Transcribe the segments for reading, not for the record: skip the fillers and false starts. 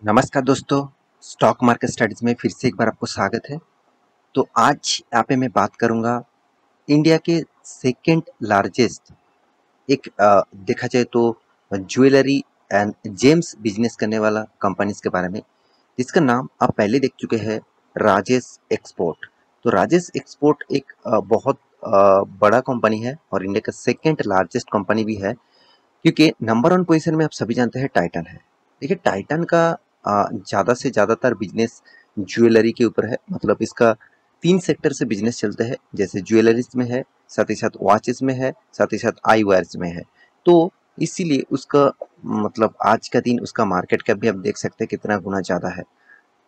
नमस्कार दोस्तों, stock market studies में फिर से एक बार आपको स्वागत है। तो आज यहाँ पे मैं बात करूँगा इंडिया के सेकंड लार्जेस्ट एक देखा जाए तो ज्वेलरी एंड जेम्स बिजनेस करने वाला कंपनीज के बारे में, जिसका नाम आप पहले देख चुके हैं, राजेश एक्सपोर्ट। तो राजेश एक्सपोर्ट एक बहुत बड़ा कंपनी है और इंडिया का सेकंड लार्जेस्ट कंपनी भी है, क्योंकि नंबर वन पोजीशन में आप सभी जानते हैं टाइटन है। देखिए टाइटन का ज़्यादा से ज़्यादातर बिजनेस ज्वेलरी के ऊपर है। मतलब इसका 3 सेक्टर से बिजनेस चलते हैं, जैसे ज्वेलरीज में है, साथ ही साथ वॉचेस में है, साथ ही साथ आई वायर्स में है। तो इसीलिए उसका मतलब आज का दिन उसका मार्केट कैप भी आप देख सकते हैं कितना गुना ज़्यादा है।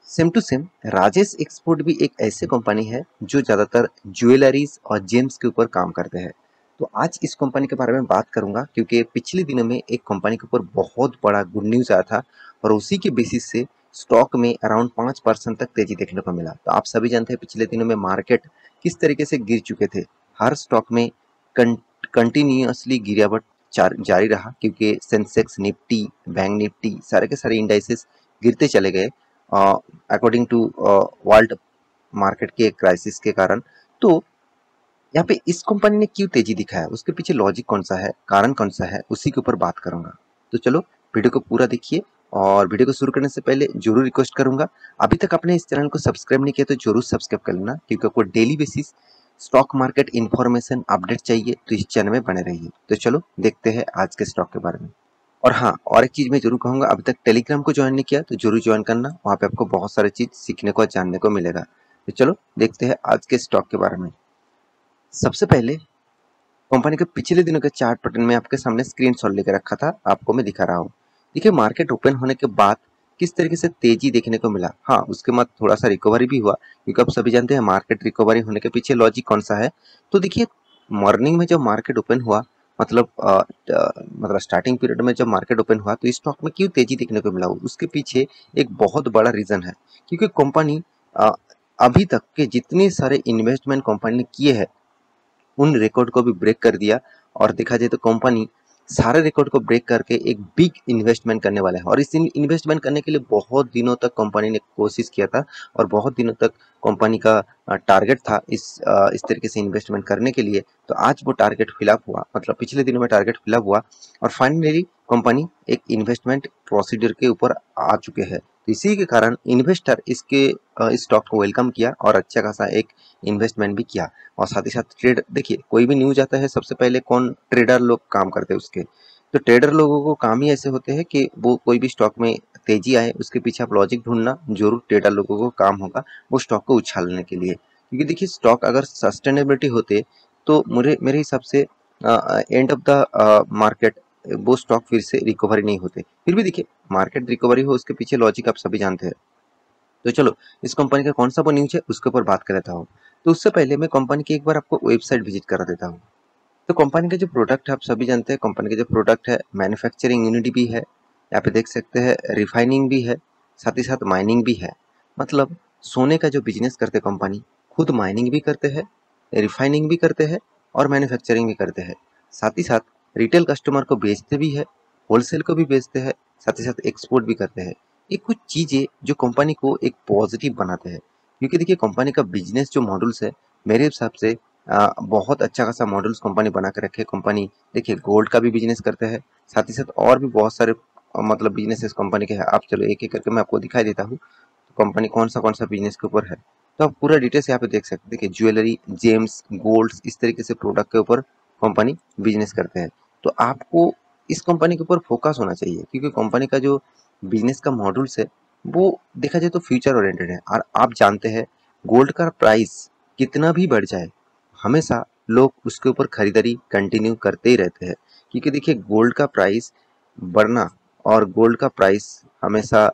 Same to same Rajesh export भी एक ऐसे कंपनी है जो ज़्यादातर ज्वेलरीज और जेम्स के ऊपर काम करते हैं। तो आज इस कंपनी के बारे में बात करूंगा, क्योंकि पिछले दिनों में एक कंपनी के ऊपर बहुत बड़ा गुड न्यूज़ आया था और उसी के बेसिस से स्टॉक में अराउंड 5% तक तेजी देखने को मिला। तो आप सभी जानते हैं पिछले दिनों में मार्केट किस तरीके से गिर चुके थे। हर स्टॉक में कंटिन्यूअसली गिरावट जारी रहा, क्योंकि सेंसेक्स, निफ्टी, बैंक निफ्टी सारे के सारे इंडाइसेस गिरते चले गए अकॉर्डिंग टू वर्ल्ड मार्केट के क्राइसिस के कारण। तो यहाँ पे इस कंपनी ने क्यों तेजी दिखाया, उसके पीछे लॉजिक कौन सा है, कारण कौन सा है, उसी के ऊपर बात करूंगा। तो चलो वीडियो को पूरा देखिए। और वीडियो को शुरू करने से पहले जरूर रिक्वेस्ट करूंगा, अभी तक आपने इस चैनल को सब्सक्राइब नहीं किया तो जरूर सब्सक्राइब कर लेना, क्योंकि आपको daily basis stock market information update चाहिए तो इस चैनल में बने रहिए। तो चलो देखते हैं आज के स्टॉक के बारे में। और हाँ, और एक चीज मैं जरूर कहूंगा, अभी तक टेलीग्राम को ज्वाइन नहीं किया तो जरूर ज्वाइन करना, वहां पे आपको बहुत सारी चीज सीखने को और जानने को मिलेगा। तो चलो देखते हैं आज के स्टॉक के बारे में। सबसे पहले कंपनी के पिछले दिनों के चार्ट पैटर्न में आपके सामने स्क्रीनशॉट लेकर रखा था, आपको मैं दिखा रहा हूँ। देखिए मार्केट ओपन होने के बाद किस तरीके से तेजी देखने को मिला। हाँ, उसके बाद थोड़ा सा रिकवरी भी हुआ, क्योंकि आप सभी जानते हैं मार्केट रिकवरी होने के पीछे लॉजिक कौन सा है। तो देखिए मॉर्निंग में जब मार्केट ओपन हुआ, मतलब मतलब स्टार्टिंग पीरियड में जब मार्केट ओपन हुआ, तो इस स्टॉक में क्यों तेजी देखने को मिला, उसके पीछे एक बहुत बड़ा रीजन है। क्योंकि कंपनी अभी तक के जितने सारे इन्वेस्टमेंट कंपनी ने किए हैं उन रिकॉर्ड को भी ब्रेक कर दिया। और देखा जाए तो कंपनी सारे रिकॉर्ड को ब्रेक करके एक बिग इन्वेस्टमेंट करने वाला है, और इस इन्वेस्टमेंट करने के लिए बहुत दिनों तक कंपनी ने कोशिश किया था और बहुत दिनों तक कंपनी का टारगेट था इस तरीके से इन्वेस्टमेंट करने के लिए। तो आज वो टारगेट फिलअप हुआ, मतलब पिछले दिनों में टारगेट फिलअप हुआ और फाइनली कंपनी एक इन्वेस्टमेंट प्रोसीजर के ऊपर आ चुके हैं। तो इसी के कारण इन्वेस्टर इसके इस स्टॉक को वेलकम किया और अच्छा खासा एक इन्वेस्टमेंट भी किया। और साथ ही साथ ट्रेड, देखिए कोई भी न्यूज आता है सबसे पहले कौन, ट्रेडर लोग काम करते हैं उसके। तो ट्रेडर लोगों को काम ही ऐसे होते हैं कि वो कोई भी स्टॉक में तेजी आए उसके पीछे आप लॉजिक ढूंढना जरूर ट्रेडर लोगों को काम होगा, वो स्टॉक को उछालने के लिए। क्योंकि देखिए स्टॉक अगर सस्टेनेबिलिटी होते तो मेरे हिसाब से एंड ऑफ द मार्केट वो स्टॉक फिर से रिकवरी नहीं होते। फिर भी देखिए मार्केट रिकवरी हो उसके पीछे लॉजिक आप सभी जानते हैं। तो चलो इस कंपनी का कौन सा वो न्यूज है उसके ऊपर बात कर लेता हूँ। तो उससे पहले मैं कंपनी की एक बार आपको वेबसाइट विजिट करा देता हूँ। तो कंपनी का जो प्रोडक्ट है आप सभी जानते हैं, कंपनी का जो प्रोडक्ट है मैन्युफैक्चरिंग यूनिट भी है, यहाँ पे देख सकते हैं रिफाइनिंग भी है, साथ ही साथ माइनिंग भी है। मतलब सोने का जो बिजनेस करते कंपनी, खुद माइनिंग भी करते हैं, रिफाइनिंग भी करते हैं और मैन्युफैक्चरिंग भी करते हैं। साथ ही साथ रिटेल कस्टमर को बेचते भी है, होलसेल को भी बेचते हैं, साथ ही साथ एक्सपोर्ट भी करते हैं। ये कुछ चीजें जो कंपनी को एक पॉजिटिव बनाते हैं। क्योंकि देखिए कंपनी का बिजनेस जो मॉडल्स है, मेरे हिसाब से बहुत अच्छा खासा मॉडल्स कंपनी बना के रखे। कंपनी देखिए गोल्ड का भी बिजनेस करते हैं, साथ ही साथ और भी बहुत सारे मतलब बिजनेसेस कंपनी के हैं। आप चलो एक एक करके मैं आपको दिखाई देता हूँ तो कंपनी कौन सा बिजनेस के ऊपर है। तो आप पूरा डिटेल्स यहाँ पे देख सकते हैं। देखिए ज्वेलरी, जेम्स, गोल्ड, इस तरीके से प्रोडक्ट के ऊपर कंपनी बिजनेस करते हैं। तो आपको इस कंपनी के ऊपर फोकस होना चाहिए, क्योंकि कंपनी का जो बिजनेस का मॉडल्स है वो देखा जाए तो फ्यूचर ओरिएंटेड है। और आप जानते हैं गोल्ड का प्राइस कितना भी बढ़ जाए, हमेशा लोग उसके ऊपर खरीदारी कंटिन्यू करते ही रहते हैं। क्योंकि देखिए गोल्ड का प्राइस बढ़ना और गोल्ड का प्राइस हमेशा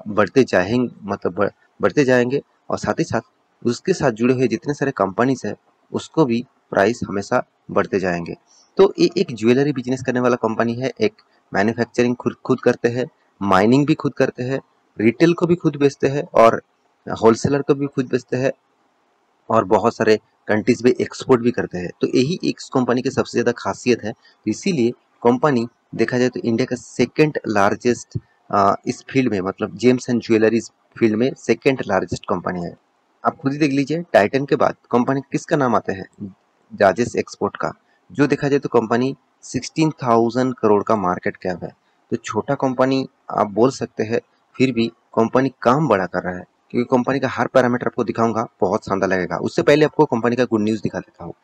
बढ़ते जाएंगे, मतलब बढ़ते जाएंगे। और साथ ही साथ उसके साथ जुड़े हुए जितने सारे कंपनीज है उसको भी प्राइस हमेशा बढ़ते जाएंगे। तो ये एक ज्वेलरी बिजनेस करने वाला कंपनी है, एक मैन्युफैक्चरिंग खुद खुद करते हैं, माइनिंग भी खुद करते हैं, रिटेल को भी खुद बेचते हैं और होलसेलर को भी खुद बेचते हैं, और बहुत सारे कंट्रीज में एक्सपोर्ट भी करते हैं। तो यही एक कंपनी की सबसे ज़्यादा खासियत है। तो इसीलिए कंपनी देखा जाए तो इंडिया का सेकंड लार्जेस्ट इस फील्ड में मतलब जेम्स एंड ज्वेलरीज फील्ड में सेकेंड लार्जेस्ट कंपनी है। आप खुद ही देख लीजिए टाइटन के बाद कंपनी किसका नाम आता है, राजेश एक्सपोर्ट का। जो देखा जाए तो कंपनी 16,000 करोड़ का मार्केट कैप है। तो छोटा कंपनी आप बोल सकते हैं, फिर भी कंपनी काम बड़ा कर रहा है, क्योंकि कंपनी का हर पैरामीटर आपको दिखाऊंगा, बहुत शानदार लगेगा। उससे पहले आपको कंपनी का गुड न्यूज़ दिखा देता हूँ।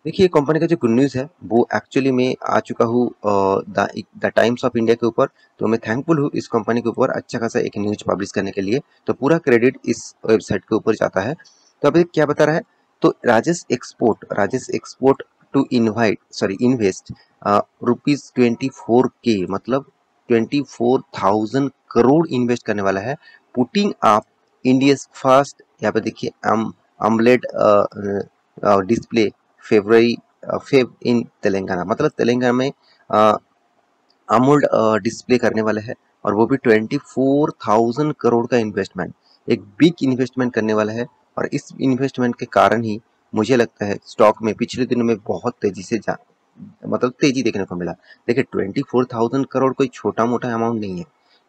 देखिए कंपनी का जो गुड न्यूज़ है वो एक्चुअली मैं आ चुका हूँ द टाइम्स ऑफ इंडिया के ऊपर। तो मैं थैंकफुल हूँ इस कंपनी के ऊपर अच्छा खासा एक न्यूज पब्लिश करने के लिए। तो पूरा क्रेडिट इस वेबसाइट के ऊपर जाता है। तो अभी क्या बता रहा है, तो Rajesh export to invest ₹24K मतलब 24,000 करोड़ इन्वेस्ट करने वाला है। पुटिंग आप इंडिया फर्स्ट, यहाँ पे देखिए अमलेट डिस्प्ले फेब्रवरी फेब इन तेलंगाना, मतलब तेलंगाना में अमूल डिस्प्ले करने वाला है। और वो भी 24,000 करोड़ का इन्वेस्टमेंट, एक बिग इन्वेस्टमेंट करने वाला है। और इस इन्वेस्टमेंट के कारण ही मुझे लगता है स्टॉक में पिछले दिनों में बहुत तेजी से मतलब तेजी देखने को मिला। देखिए 24,000 करोड़ कोई छोटा मोटा अमाउंट नहीं है,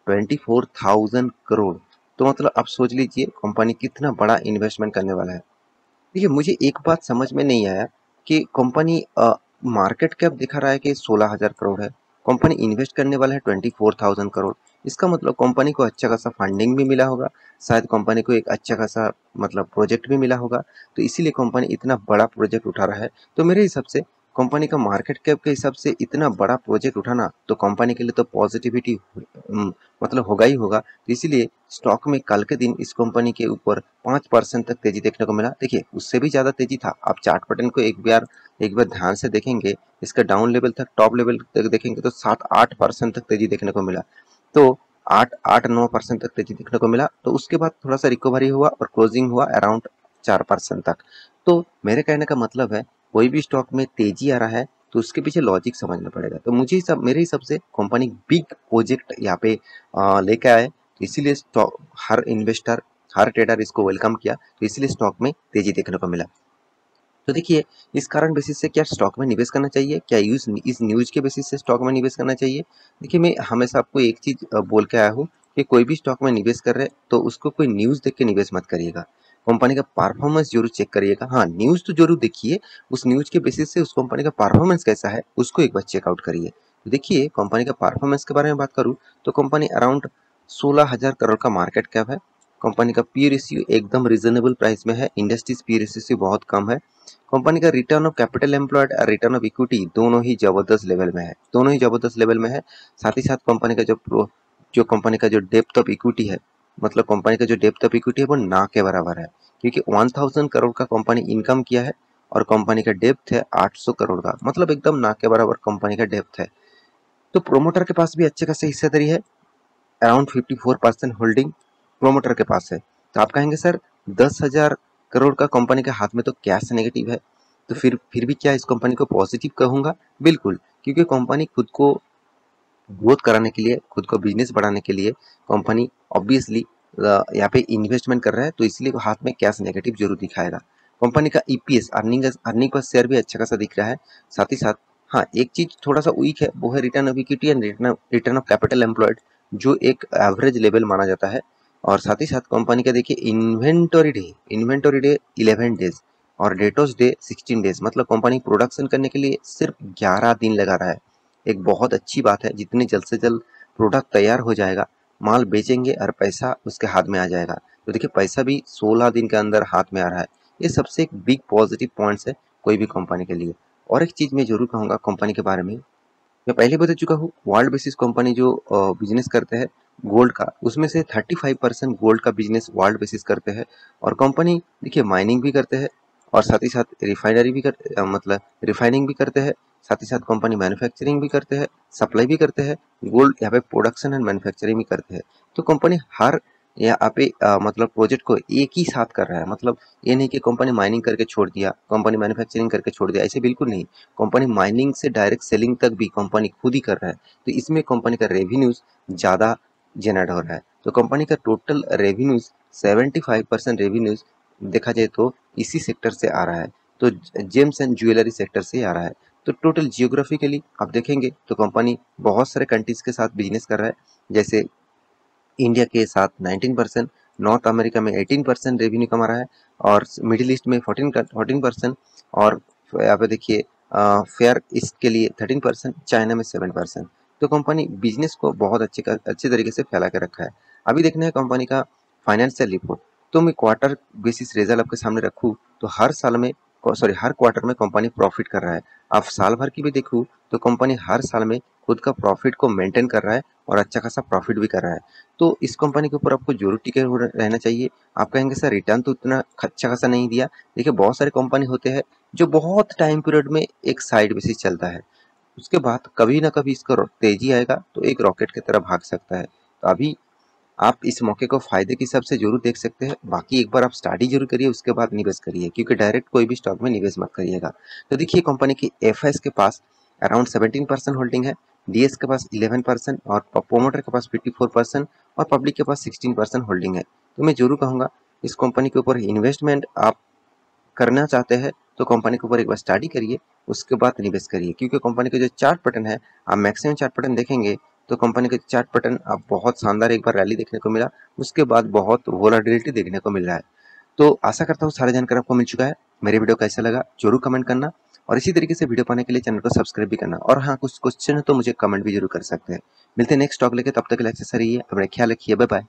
24,000 करोड़। तो मतलब आप सोच लीजिए कंपनी कितना बड़ा इन्वेस्टमेंट करने वाला है। देखिए मुझे एक बात समझ में नहीं आया कि कंपनी मार्केट कैप दिखा रहा है कि 16,000 करोड़ है, कंपनी इन्वेस्ट करने वाला है 24,000 करोड़। इसका मतलब कंपनी को अच्छा खासा फंडिंग भी मिला होगा, शायद कंपनी को एक अच्छा खासा मतलब प्रोजेक्ट भी मिला होगा। तो इसीलिए कंपनी इतना बड़ा प्रोजेक्ट उठा रहा है। तो मेरे हिसाब से कंपनी का मार्केट कैप के हिसाब से इतना बड़ा प्रोजेक्ट उठाना तो कंपनी के लिए तो पॉजिटिविटी मतलब होगा ही होगा। तो इसीलिए स्टॉक में कल के दिन इस कंपनी के ऊपर 5% तक तेजी देखने को मिला। देखिए उससे भी ज्यादा तेजी था। आप चार्ट पैटर्न को एक बार ध्यान से देखेंगे, इसका डाउन लेवल तक टॉप लेवल तक देखेंगे तो 7-8% तक तेजी देखने को मिला। तो 8-9% तक तेजी देखने को मिला। तो उसके बाद थोड़ा सा रिकवरी हुआ और क्लोजिंग हुआ अराउंड 4% तक। तो मेरे कहने का मतलब है कोई भी स्टॉक में तेजी आ रहा है तो उसके पीछे लॉजिक समझना पड़ेगा। तो मेरे हिसाब से कंपनी बिग प्रोजेक्ट यहाँ पे लेके आए, तो इसीलिए स्टॉक हर इन्वेस्टर हर ट्रेडर इसको वेलकम किया, तो इसलिए स्टॉक में तेजी देखने को मिला। तो देखिए इस कारण बेसिस से क्या स्टॉक में निवेश करना चाहिए, क्या इस न्यूज के बेसिस से स्टॉक में निवेश करना चाहिए। देखिए मैं हमेशा आपको एक चीज बोल के आया हूँ कि कोई भी स्टॉक में निवेश कर रहे हैं तो उसको कोई न्यूज देख के निवेश मत करिएगा, कंपनी का परफॉर्मेंस जरूर चेक करिएगा। हाँ न्यूज तो जरूर देखिए, उस न्यूज के बेसिस से उस कंपनी का परफॉर्मेंस कैसा है उसको एक बार चेकआउट करिए। तो देखिए कंपनी का परफॉर्मेंस के बारे में बात करूँ तो कंपनी अराउंड 16,000 करोड़ का मार्केट कैप है। कंपनी का पी रेशियो एकदम रिजनेबल प्राइस में है, इंडस्ट्रीज पी रेशियो से बहुत कम है। कंपनी का रिटर्न ऑफ कैपिटल एम्प्लॉयड और रिटर्न ऑफ इक्विटी दोनों ही जबरदस्त लेवल में है, दोनों ही जबरदस्त लेवल में है। साथ ही साथ कंपनी का जो कंपनी का जो डेप्थ ऑफ इक्विटी है, मतलब कंपनी का जो डेप्थ ऑफ इक्विटी है वो ना के बराबर है, क्योंकि 1,000 करोड़ का कंपनी इनकम किया है और कंपनी का डेप्थ है 800 करोड़ का, मतलब एकदम ना के बराबर कंपनी का डेप्थ है। तो प्रोमोटर के पास भी अच्छे खासी हिस्सेदारी है, अराउंड 54% होल्डिंग प्रोमोटर के पास है। तो आप कहेंगे सर 10,000 करोड़ का कंपनी के हाथ में तो कैश नेगेटिव है, तो फिर भी क्या इस कंपनी को पॉजिटिव कहूंगा, बिल्कुल। क्योंकि कंपनी खुद को ग्रोथ कराने के लिए, खुद को बिजनेस बढ़ाने के लिए कंपनी ऑब्वियसली यहाँ पे इन्वेस्टमेंट कर रहा है, तो इसलिए हाथ में कैश नेगेटिव जरूर दिखाएगा। कंपनी का ईपीएस अर्निंग पर शेयर भी अच्छा खासा दिख रहा है। साथ ही साथ हाँ एक चीज थोड़ा सा वीक है वो है return of equity and return of capital employed, जो एक एवरेज लेवल माना जाता है। और साथ ही साथ कंपनी का देखिए इन्वेंटरी डे 11 डेज और डेटोस डे 16 डेज, मतलब कंपनी प्रोडक्शन करने के लिए सिर्फ 11 दिन लगा रहा है। एक बहुत अच्छी बात है, जितनी जल्द से जल्द प्रोडक्ट तैयार हो जाएगा, माल बेचेंगे और पैसा उसके हाथ में आ जाएगा। तो देखिए पैसा भी 16 दिन के अंदर हाथ में आ रहा है। ये सबसे एक बिग पॉजिटिव पॉइंट्स है कोई भी कंपनी के लिए। और एक चीज मैं जरूर कहूंगा कंपनी के बारे में, मैं पहले बता चुका हूँ वर्ल्ड बेसिस कंपनी जो बिजनेस करते हैं गोल्ड का, उसमें से 35% गोल्ड का बिजनेस वर्ल्ड बेसिस करते हैं। और कंपनी देखिए माइनिंग भी करते हैं और साथ ही साथ रिफाइनरी भी मतलब रिफाइनिंग भी करते हैं। साथ ही साथ कंपनी मैन्युफैक्चरिंग भी करते हैं, सप्लाई भी करते हैं, गोल्ड यहाँ पे प्रोडक्शन एंड मैन्युफैक्चरिंग भी करते हैं। तो कंपनी हर यहाँ पे मतलब प्रोजेक्ट को एक ही साथ कर रहा है, मतलब ये नहीं कि कंपनी माइनिंग करके छोड़ दिया, कंपनी मैन्युफैक्चरिंग करके छोड़ दिया, ऐसे बिल्कुल नहीं। कंपनी माइनिंग से डायरेक्ट सेलिंग तक भी कंपनी खुद ही कर रहा है। तो इसमें कंपनी का रेवेन्यूज ज़्यादा जनरेट हो रहा है। तो कंपनी का टोटल रेवेन्यूज 75% रेवेन्यूज देखा जाए तो इसी सेक्टर से आ रहा है, तो जेम्स एंड ज्वेलरी सेक्टर से आ रहा है। तो टोटल जियोग्राफिकली आप देखेंगे तो कंपनी बहुत सारे कंट्रीज के साथ बिजनेस कर रहा है, जैसे इंडिया के साथ 19%, नॉर्थ अमेरिका में 18% रेवेन्यू कमा रहा है और मिडिल ईस्ट में 14% और यहाँ पे देखिए फेयर ईस्ट के लिए 13%, चाइना में 7%। तो कंपनी बिजनेस को बहुत अच्छे तरीके से फैला के रखा है। अभी देखना है कंपनी का फाइनेंशियल रिपोर्ट। तो मैं क्वार्टर बेसिस रिजल्ट आपके सामने रखूँ तो हर क्वार्टर में कंपनी प्रॉफिट कर रहा है। आप साल भर की भी देखूँ तो कंपनी हर साल में खुद का प्रॉफिट को मेंटेन कर रहा है और अच्छा खासा प्रॉफिट भी कर रहा है। तो इस कंपनी के ऊपर आपको जरूर टिके रहना चाहिए। आप कहेंगे सर रिटर्न तो उतना अच्छा खासा नहीं दिया। देखिए बहुत सारे कंपनी होते हैं जो बहुत टाइम पीरियड में एक साइड बेसिस चलता है, उसके बाद कभी ना कभी इसका तेजी आएगा तो एक रॉकेट की तरह भाग सकता है। तो अभी आप इस मौके को फायदे के हिसाब से जरूर देख सकते हैं। बाकी एक बार आप स्टडी जरूर करिए, उसके बाद निवेश करिए, क्योंकि डायरेक्ट कोई भी स्टॉक में निवेश मत करिएगा। तो देखिए कंपनी की एफएस के पास अराउंड 17% होल्डिंग है, डीएस के पास 11% और प्रोमोटर के पास 54% और पब्लिक के पास 16% होल्डिंग है। तो मैं जरूर कहूँगा इस कंपनी के ऊपर इन्वेस्टमेंट आप करना चाहते हैं तो कंपनी के ऊपर एक बार स्टडी करिए, उसके बाद निवेश करिए। क्योंकि कंपनी का जो चार्ट पैटर्न है, आप मैक्सिमम चार्ट पैटर्न देखेंगे तो कंपनी का चार्ट पैटर्न आप बहुत शानदार एक बार रैली देखने को मिला, उसके बाद बहुत वोलाटिलिटी देखने को मिल रहा है। तो आशा करता हूँ सारा जानकारी आपको मिल चुका है। मेरे वीडियो कैसा लगा जरूर कमेंट करना और इसी तरीके से वीडियो पाने के लिए चैनल को सब्सक्राइब भी करना। और हाँ, कुछ क्वेश्चन है तो मुझे कमेंट भी जरूर कर सकते हैं। मिलते हैं नेक्स्ट टॉक लेके, तब तक के लिए अच्छे से रहिए, अपना ख्याल रखिए, बाय बाय।